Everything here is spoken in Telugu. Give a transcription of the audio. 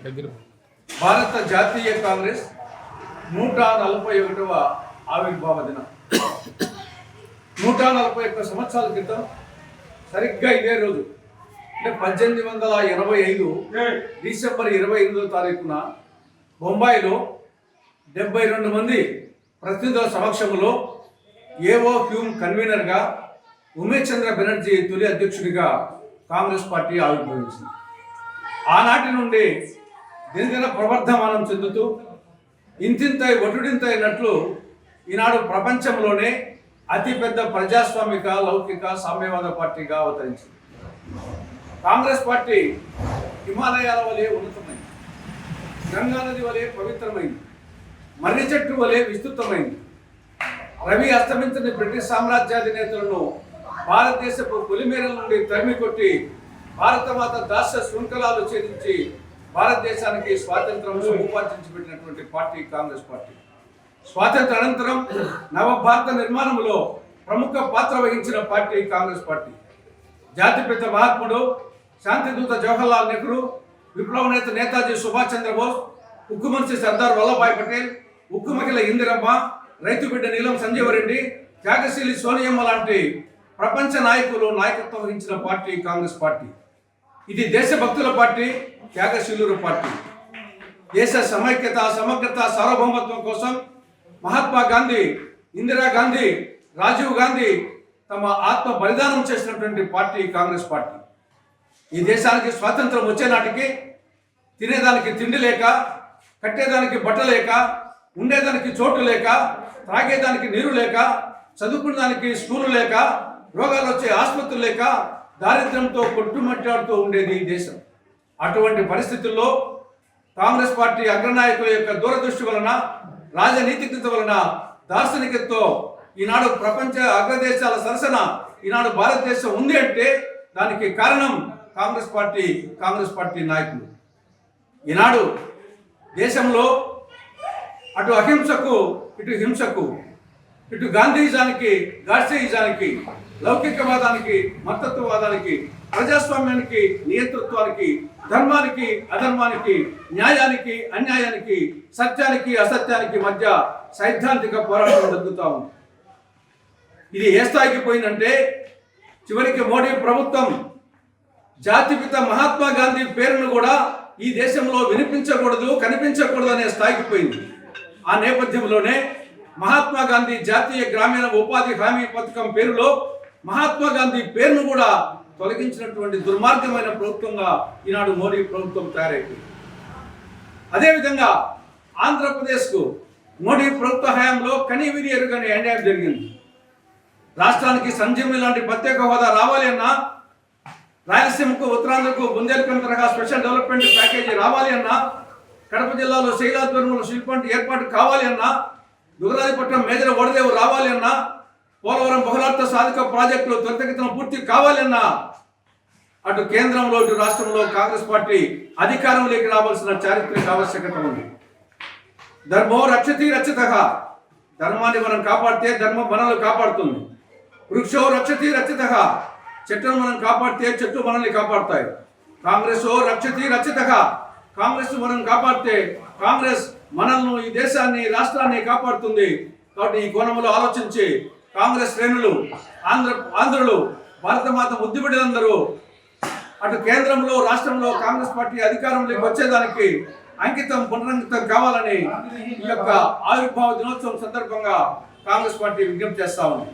భారత జాతీయ కాంగ్రెస్ 141వ ఆవిర్భావ దినం. 141 సంవత్సరాల క్రితం సరిగ్గా ఇదే రోజు అంటే 1885 డిసెంబర్ 28వ తారీఖున బొంబాయిలో 72 మంది ప్రతినిధుల సమక్షంలో ఏవో హ్యూమ్ కన్వీనర్గా, ఉమేష్ చంద్ర బెనర్జీ తొలి అధ్యక్షుడిగా కాంగ్రెస్ పార్టీ ఆవిర్భవించింది. ఆనాటి నుండి దినదిన ప్రవర్ధమానం చెందుతూ ఇంతింతై ఒటుడింతైనట్లు ఈనాడు ప్రపంచంలోనే అతిపెద్ద ప్రజాస్వామిక లౌకిక సామ్యవాద పార్టీగా అవతరించింది. కాంగ్రెస్ పార్టీ హిమాలయాల వలె ఉన్నతమైంది, గంగా నది వలె పవిత్రమైంది, మర్రి చెట్టు వలె విస్తృతమైంది. రవి అస్తమించని బ్రిటిష్ సామ్రాజ్యాధినేతలను భారతదేశపు పొలిమేరల నుండి తరిమి కొట్టి భారతమాత దాస్య శృంఖలాలు ఛేదించి భారతదేశానికి స్వాతంత్రం సముపార్జించి పెట్టినటువంటి పార్టీ కాంగ్రెస్ పార్టీ. స్వాతంత్ర అనంతరం నవభారత నిర్మాణంలో ప్రముఖ పాత్ర వహించిన పార్టీ కాంగ్రెస్ పార్టీ. జాతిపిత మహాత్ముడు, శాంతిదూత జవహర్లాల్ నెహ్రూ, విప్లవ నేత నేతాజీ సుభాష్ చంద్రబోస్, ఉక్కు మనిషి సర్దార్ వల్లభాయ్ పటేల్, ఉక్కు మహిళ ఇందిరమ్మ, రైతు బిడ్డ నీలం సంజీవరెడ్డి, త్యాగశీలి సోనియమ్మ లాంటి ప్రపంచ నాయకులు నాయకత్వం వహించిన పార్టీ కాంగ్రెస్ పార్టీ. ఇది దేశభక్తుల పార్టీ, త్యాగశీలుల పార్టీ. దేశ సమైక్యత, సమగ్రత, సార్వభౌమత్వం కోసం మహాత్మా గాంధీ, ఇందిరాగాంధీ, రాజీవ్ గాంధీ తమ ఆత్మ బలిదానం చేసినటువంటి పార్టీ కాంగ్రెస్ పార్టీ. ఈ దేశానికి స్వాతంత్రం వచ్చే నాటికి తినేదానికి తిండి లేక, కట్టేదానికి బట్ట లేక, ఉండేదానికి చోటు లేక, త్రాగేదానికి నీరు లేక, చదువుకునేదానికి స్కూలు లేక, రోగాలు వచ్చే ఆసుపత్రులు లేక దారిద్ర్యంతో కొట్టుమట్టాడుతూ ఉండేది ఈ దేశం. అటువంటి పరిస్థితుల్లో కాంగ్రెస్ పార్టీ అగ్రనాయకుల యొక్క దూరదృష్టి వలన, రాజనీతిజ్ఞత వలన, దార్శనికతతో ఈనాడు ప్రపంచ అగ్రదేశాల సరసన ఈనాడు భారతదేశం ఉంది అంటే దానికి కారణం కాంగ్రెస్ పార్టీ నాయకులు. ఈనాడు దేశంలో అటు అహింసకు, ఇటు హింసకు, ఇటు గాంధీయిజానికి, గాడ్సేయిజానికి, లౌకికవాదానికి, మతత్వవాదానికి, ప్రజాస్వామ్యానికి, నియంతృత్వానికి, ధర్మానికి, అధర్మానికి, న్యాయానికి, అన్యాయానికి, సత్యానికి, అసత్యానికి మధ్య సైద్ధాంతిక పోరాటం జరుగుతూ ఉంది. ఇది ఏ స్థాయికి పోయిందంటే చివరికి మోడీ ప్రభుత్వం జాతిపిత మహాత్మా గాంధీ పేరును కూడా ఈ దేశంలో వినిపించకూడదు, కనిపించకూడదు అనే స్థాయికి పోయింది. ఆ నేపథ్యంలోనే మహాత్మా గాంధీ జాతీయ గ్రామీణ ఉపాధి హామీ పథకం పేరులో మహాత్మా గాంధీ పేరును కూడా తొలగించినటువంటి దుర్మార్గమైన ప్రభుత్వంగా ఈనాడు మోడీ ప్రభుత్వం తయారైపోయింది. అదేవిధంగా ఆంధ్రప్రదేశ్కు మోడీ ప్రభుత్వ హయాంలో కనీవిని ఎరుగని అన్యాయం జరిగింది. రాష్ట్రానికి సంజీవని లాంటి ప్రత్యేక హోదా రావాలి అన్నా, రాయలసీమకు, ఉత్తరాంధ్రకు బుందేల్ఖండ్ తరహా స్పెషల్ డెవలప్మెంట్ ప్యాకేజీ రావాలి అన్నా, కడప జిల్లాలో శైలాధ్వర్యంలో శిల్పంటి ఏర్పాటు కావాలి అన్నా, దుగరాజపట్నం మేజర్ ఓడదేవు రావాలి అన్నా, పోలవరం బహుళార్థ సాధక ప్రాజెక్టులు త్వరితగతిన పూర్తి కావాలి అన్నా అటు కేంద్రంలో, ఇటు రాష్ట్రంలో కాంగ్రెస్ పార్టీ అధికారంలోకి రావాల్సిన చారిత్రక ఆవశ్యకత ఉంది. ధర్మో రక్షతి రక్షితః, ధర్మాన్ని మనం కాపాడితే ధర్మం మనల్ని కాపాడుతుంది. వృక్షో రక్షతి రక్షితః, చెట్టును మనం కాపాడితే చెట్టు మనల్ని కాపాడుతాయి. కాంగ్రెస్ రక్షతి రక్షితః, కాంగ్రెస్ మనం కాపాడితే కాంగ్రెస్ మనల్ని, ఈ దేశాన్ని, రాష్ట్రాన్ని కాపాడుతుంది. కాబట్టి ఈ కోణంలో ఆలోచించి కాంగ్రెస్ శ్రేణులు, ఆంధ్రులు, భారతమాత ముద్దుబిడ్డలందరూ అటు కేంద్రంలో, రాష్ట్రంలో కాంగ్రెస్ పార్టీ అధికారంలోకి వచ్చేదానికి అంకితం, పునరంకితం కావాలని ఈ యొక్క ఆవిర్భావ దినోత్సవం సందర్భంగా కాంగ్రెస్ పార్టీ విజ్ఞప్తి చేస్తా ఉంది.